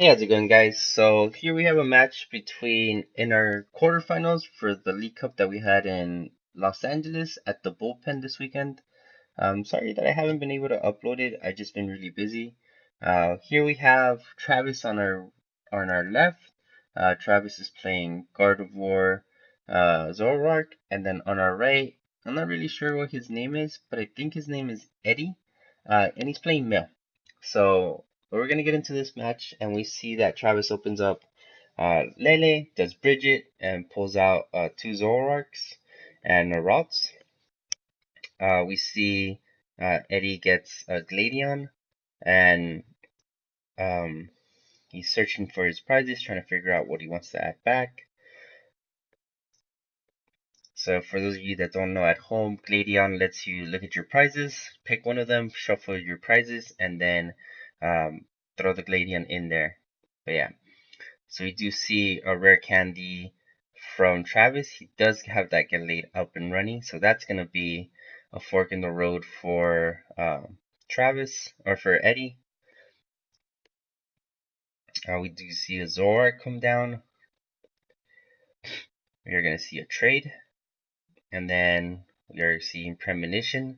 Hey, how's it going, guys? So here we have a match between in our quarterfinals for the League Cup that we had in Los Angeles at the bullpen this weekend. Sorry that I haven't been able to upload it. I've just been really busy. Here we have Travis on our left. Travis is playing Gardevoir, Zoroark, and then on our right, I'm not really sure what his name is, but I think his name is Eddie. And he's playing Mel. So we're gonna get into this match, and we see that Travis opens up Lele, does Bridget, and pulls out two Zoroarks and a Rots. We see Eddie gets a Gladion, and um, he's searching for his prizes, trying to figure out what he wants to add back. So for those of you that don't know at home, Gladion lets you look at your prizes, pick one of them, shuffle your prizes, and then um, throw the Gladion in there. But yeah, so we do see a rare candy from Travis. He does have that Gallade up and running, so that's gonna be a fork in the road for Travis or for Eddie. We do see a Zoroark come down. We are gonna see a trade, and then we are seeing Premonition.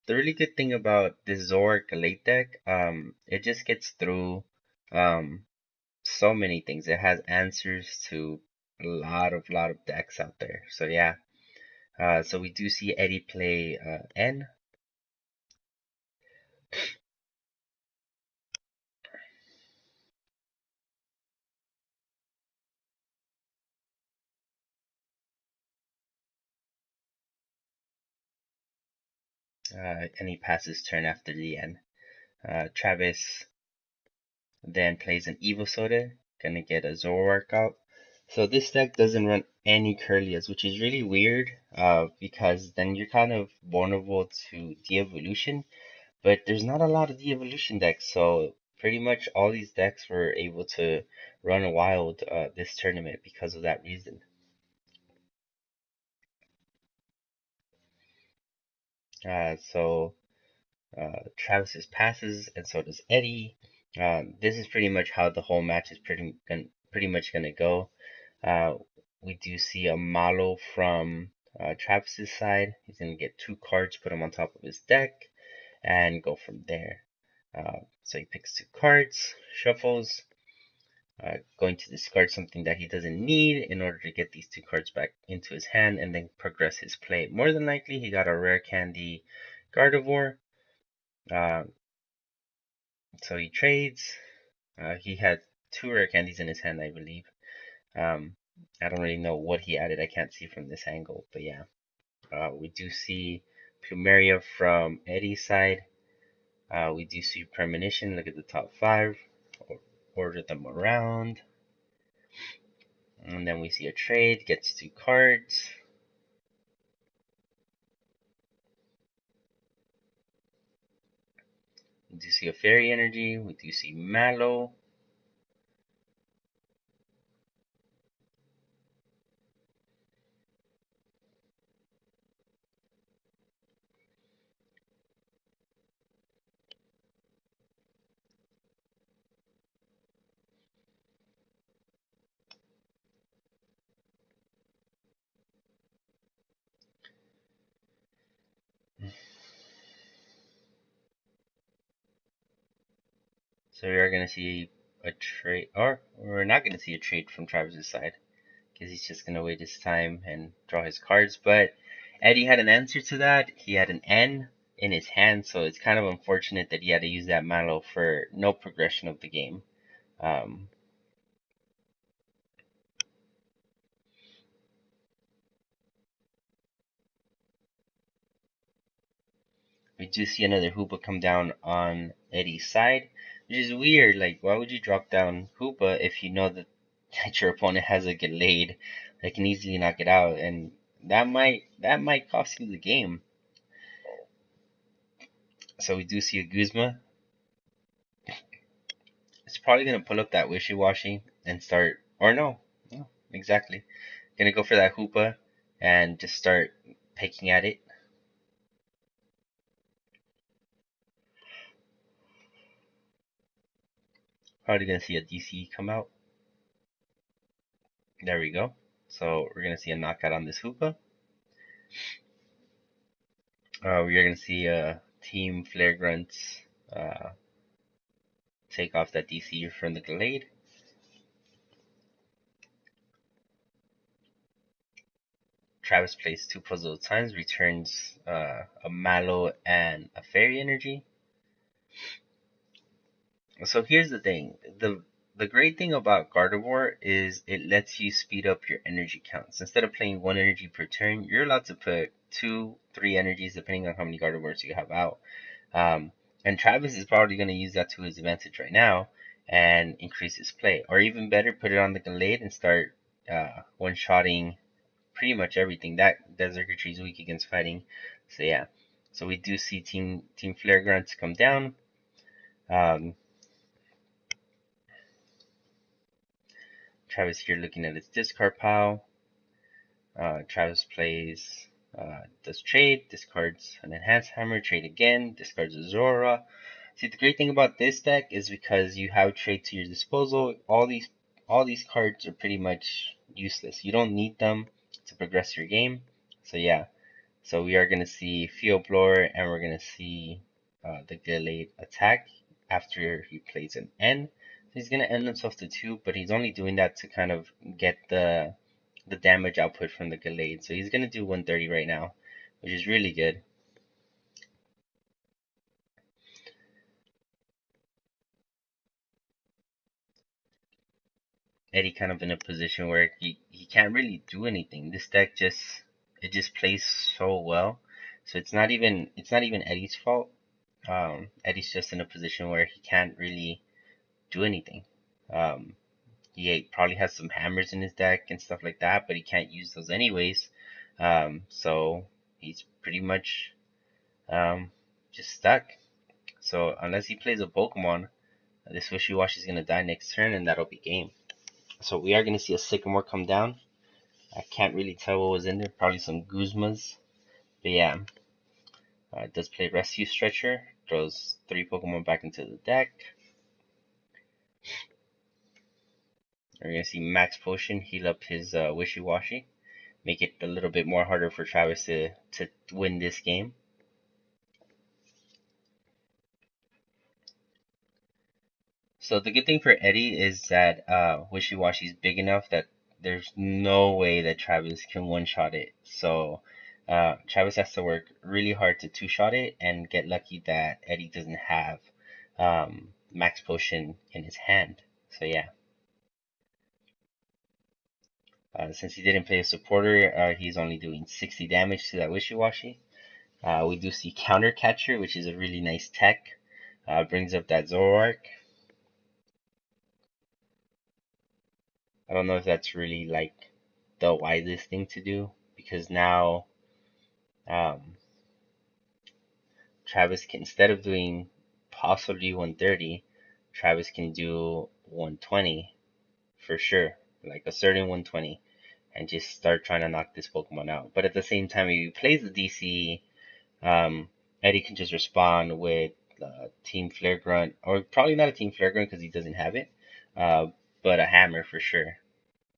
The really good thing about this Zoroark Gallade deck, it just gets through um so many things. It has answers to a lot of decks out there. So yeah. So we do see Eddie play N. And he passes turn after the N. Travis then plays an Evo Soda, gonna get a Zoroark out. So this deck doesn't run any Curlias, which is really weird, because then you're kind of vulnerable to de-evolution, but there's not a lot of de-evolution decks, so pretty much all these decks were able to run wild this tournament because of that reason. So Travis's passes, and so does Eddie. This is pretty much how the whole match is pretty much gonna go. Uh, we do see a Malo from Travis's side. He's gonna get two cards, put them on top of his deck, and go from there. So he picks two cards, shuffles, going to discard something that he doesn't need in order to get these two cards back into his hand and then progress his play. More than likely, he got a rare candy Gardevoir. Uh, so he trades. He had two rare candies in his hand, I believe. Um, I don't really know what he added. I can't see from this angle, but yeah. We do see Plumeria from Eddie's side. We do see Premonition. Look at the top five. Order them around. And then we see a trade. Gets two cards. We do see a Fairy Energy. We do see Mallow. So we are going to see a trade, or we're not going to see a trade from Travis's side, because he's just going to wait his time and draw his cards. But Eddie had an answer to that. He had an N in his hand, so it's kind of unfortunate that he had to use that Malo for no progression of the game. Um, we do see another Hoopa come down on Eddie's side, which is weird. Like, why would you drop down Hoopa if you know that your opponent has a Gallade that can easily knock it out, and that might cost you the game. So we do see a Guzma. It's probably gonna pull up that Wishiwashi and start, or no, exactly. Gonna go for that Hoopa and just start picking at it. Probably gonna see a DC come out. There we go. So we're gonna see a knockout on this Hoopa. We're gonna see a Team Flare Grunts take off that DC from the Glade. Travis plays 2 puzzle times, returns a Mallow and a Fairy Energy. So here's the thing. The great thing about Gardevoir is it lets you speed up your energy counts. Instead of playing 1 energy per turn, you're allowed to put 2, 3 energies depending on how many Gardevoirs you have out. And Travis is probably going to use that to his advantage right now and increase his play. Or even better, put it on the Gallade and start one-shotting pretty much everything. That Circuitry is weak against fighting. So yeah. So we do see Team Flare Grunts come down. Travis here looking at his discard pile. Travis plays, does trade, discards an Enhanced Hammer, trade again, discards a Zora. See, the great thing about this deck is because you have trade to your disposal, all these cards are pretty much useless. You don't need them to progress your game. So yeah, so we are going to see Field Blower and we're going to see the Gallade attack after he plays an N. So he's going to end himself to 2, but he's only doing that to kind of get the damage output from the Gallade. So he's going to do 130 right now, which is really good. Eddie kind of in a position where he can't really do anything. This deck just plays so well. So it's not even Eddie's fault. Eddie's just in a position where he can't really do anything. He probably has some hammers in his deck and stuff like that, but he can't use those anyways. So he's pretty much just stuck. So unless he plays a Pokemon, this Wishiwashi is gonna die next turn, and that'll be game. So we are gonna see a Sycamore come down. I can't really tell what was in there. Probably some Guzmas. But yeah, it does play Rescue Stretcher. Throws 3 Pokemon back into the deck. We're gonna see Max Potion heal up his Wishiwashi. Make it a little bit more harder for Travis to win this game. So the good thing for Eddie is that Wishiwashi is big enough that there's no way that Travis can one-shot it. So Travis has to work really hard to two-shot it and get lucky that Eddie doesn't have Max Potion in his hand. So yeah. Since he didn't play a supporter, he's only doing 60 damage to that Wishiwashi. We do see Counter Catcher, which is a really nice tech. Brings up that Zoroark. I don't know if that's really like the wisest thing to do because now Travis can, instead of doing possibly 130, Travis can do 120 for sure, like a certain 120, and just start trying to knock this Pokemon out. But at the same time, if he plays the DC, Eddie can just respond with Team Flare Grunt, or probably not a Team Flare Grunt because he doesn't have it, uh, but a Hammer for sure.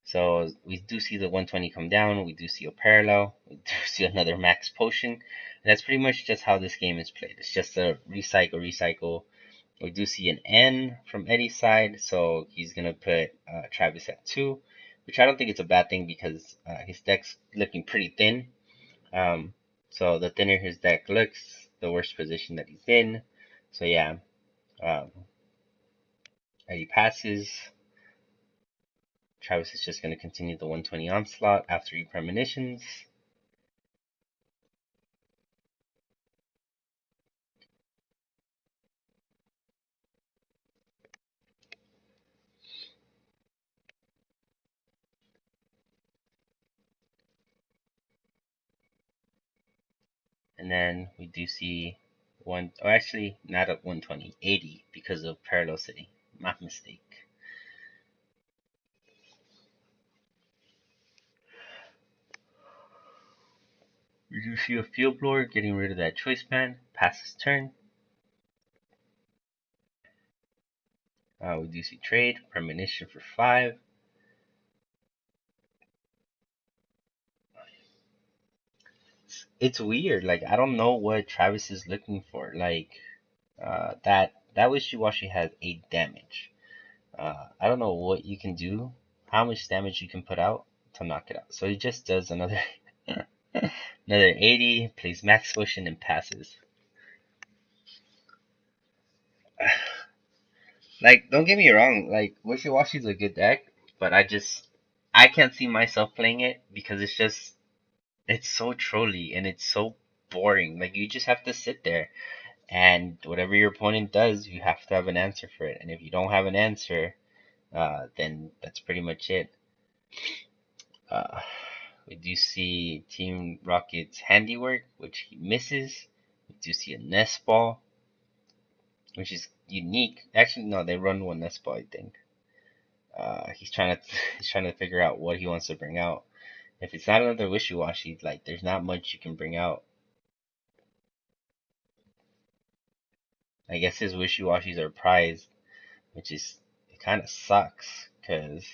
So we do see the 120 come down. We do see a parallel. We do see another max potion. And that's pretty much just how this game is played. It's just a recycle. We do see an N from Eddie's side, so he's gonna put Travis at 2, which I don't think it's a bad thing because his deck's looking pretty thin. So the thinner his deck looks, the worse position that he's in. So yeah, um, Eddie passes. Travis is just going to continue the 120 onslaught after he premonitions. And then we do see one, or actually not at 120, 80 because of Parallel City. My mistake. We do see a Field Blower getting rid of that Choice Band, passes turn. We do see trade, premonition for 5. It's weird. Like I don't know what Travis is looking for. Like that Wishiwashi has 8 damage. I don't know what you can do, how much damage you can put out to knock it out. So he just does another another 80, plays max potion and passes. Like don't get me wrong, like Wishiwashi's a good deck, but I can't see myself playing it because it's so trolly and it's so boring. Like you just have to sit there and whatever your opponent does, you have to have an answer for it. And if you don't have an answer, then that's pretty much it. Uh, we do see Team Rocket's handiwork, which he misses. We do see a nest ball, which is unique. Actually, no, they run one nest ball, I think. He's trying to he's trying to figure out what he wants to bring out. If it's not another Wishiwashi, like there's not much you can bring out. I guess his Wishiwashis are prized, which is it kind of sucks because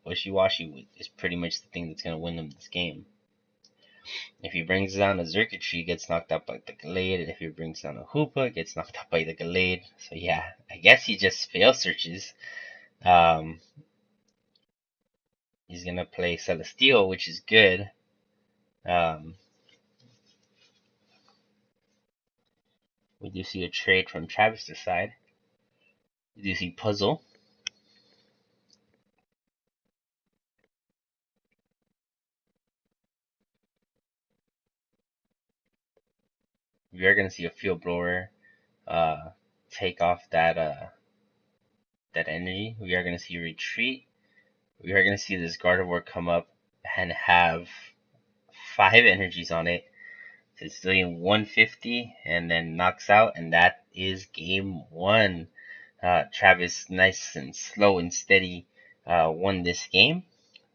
Wishiwashi is pretty much the thing that's gonna win him this game. If he brings down a Xurkitree, it gets knocked out by the Gallade, and if he brings down a Hoopa, it gets knocked out by the Gallade. So yeah, I guess he just fail searches. Um, he's gonna play Celesteal, which is good. Um, we do see a trade from Travis' side. We do see Puzzle. We are gonna see a Field Blower take off that energy. We are gonna see Retreat. We are gonna see this Gardevoir come up and have 5 energies on it. So it's doing 150 and then knocks out, and that is game 1. Travis, nice and slow and steady, won this game,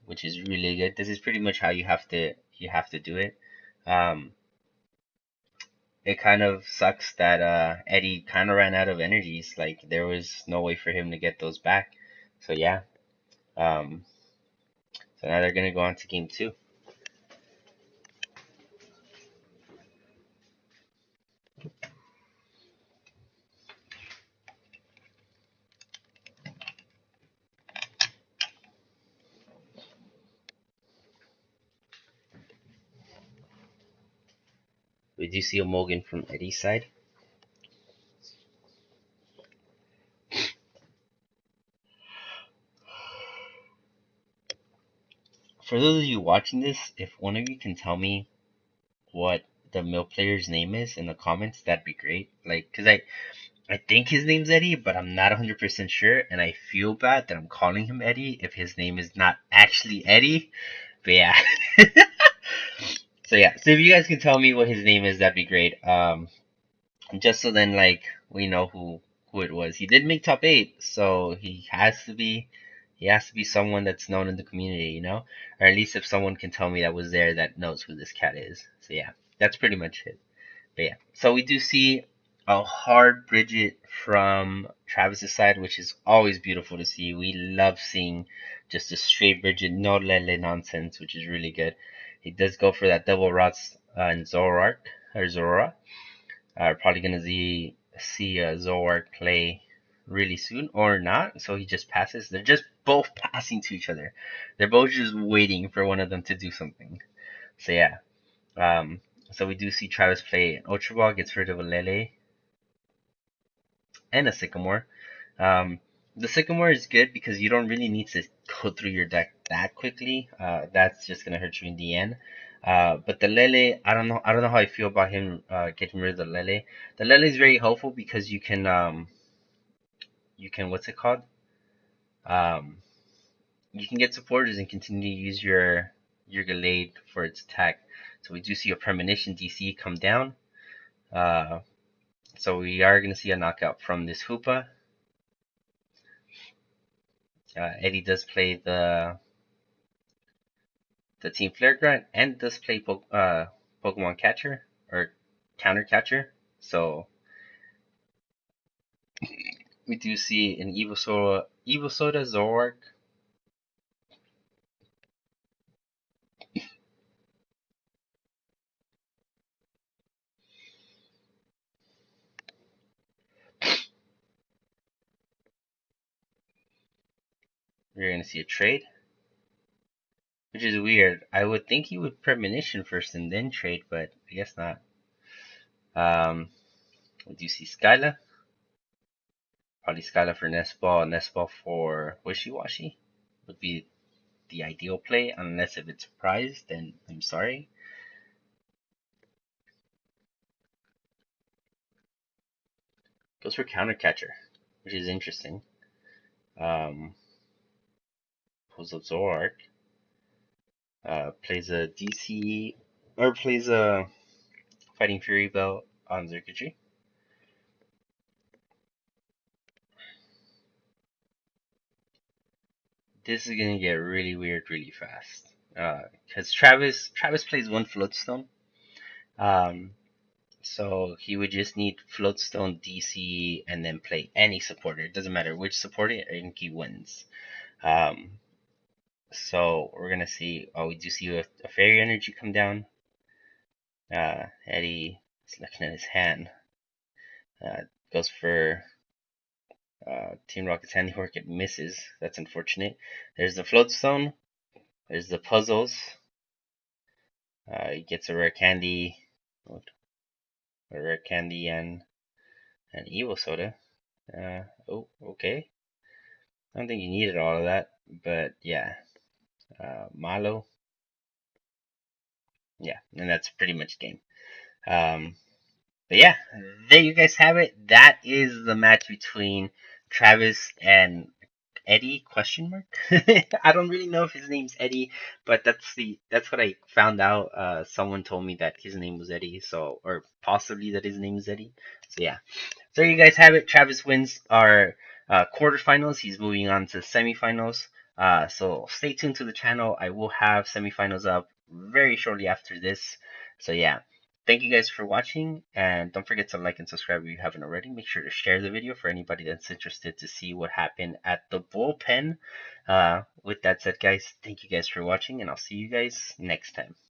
which is really good. This is pretty much how you have to do it. Um, it kind of sucks that Eddie kind of ran out of energies. Like there was no way for him to get those back. So yeah. Um, so now they're gonna go on to game 2. We do see a Mulligan from Eddie's side. For those of you watching this, if one of you can tell me what the mill player's name is in the comments, that'd be great. Like, cause I think his name's Eddie, but I'm not 100% sure, and I feel bad that I'm calling him Eddie if his name is not actually Eddie. But yeah. So yeah, so if you guys can tell me what his name is, that'd be great. Just so then like we know who it was. He did make top 8, so he has to be someone that's known in the community, or at least if someone can tell me that was there that knows who this cat is. So yeah, that's pretty much it. But yeah, so we do see a hard Bridget from Travis's side, which is always beautiful to see. We love seeing just a straight Bridget, no lele nonsense, which is really good. He does go for that double rots in Zoroark or Zora. Probably gonna see Zoroark play really soon or not. So he just passes. They're just both passing to each other. They're both just waiting for one of them to do something. So yeah. Um, so we do see Travis play an Ultra Ball, gets rid of a Lele and a Sycamore. Um, the Sycamore is good because you don't really need to go through your deck that quickly. That's just gonna hurt you in the end. But the Lele, I don't know. I don't know how I feel about him getting rid of the Lele. The Lele is very helpful because you can what's it called? Um, you can get supporters and continue to use your Gallade for its attack. So we do see a Premonition DC come down. Uh, so we are going to see a knockout from this Hoopa. Eddie does play the Team Flare Grunt and does play Pokemon Catcher or Counter Catcher. So We do see an Evo Soda Zoroark. We're gonna see a trade, which is weird. I would think he would premonition first and then trade, but I guess not. We do see Skyla. Probably Skyla for Nest Ball for Wishiwashi would be the ideal play, unless if it's surprise, then I'm sorry. Goes for counter catcher, which is interesting. Pulls up Zoroark. Plays a DC or plays a Fighting Fury belt on Zerkatry. This is gonna get really weird really fast. Because Travis plays one Floatstone. Um, so he would just need Floatstone DC and then play any supporter. It doesn't matter which supporter, I think he wins. Um, so we're gonna see. Oh, we do see a Fairy Energy come down. Eddie is looking at his hand. Goes for Team Rocket's handiwork. It misses. That's unfortunate. There's the Floatstone. There's the puzzles. He gets a rare candy, and an Evo Soda. Oh, okay. I don't think you needed all of that, but yeah. Malo. Yeah, and that's pretty much game. Um, but yeah, there you guys have it. That is the match between Travis and Eddie question mark. I don't really know if his name's Eddie, but that's what I found out. Someone told me that his name was Eddie, so or possibly that his name is Eddie. So yeah. So you guys have it. Travis wins our quarterfinals. He's moving on to semifinals. So stay tuned to the channel. I will have semifinals up very shortly after this. So yeah. Thank you guys for watching, and don't forget to like and subscribe if you haven't already. Make sure to share the video for anybody that's interested to see what happened at the bullpen. With that said, guys, thank you guys for watching, and I'll see you guys next time.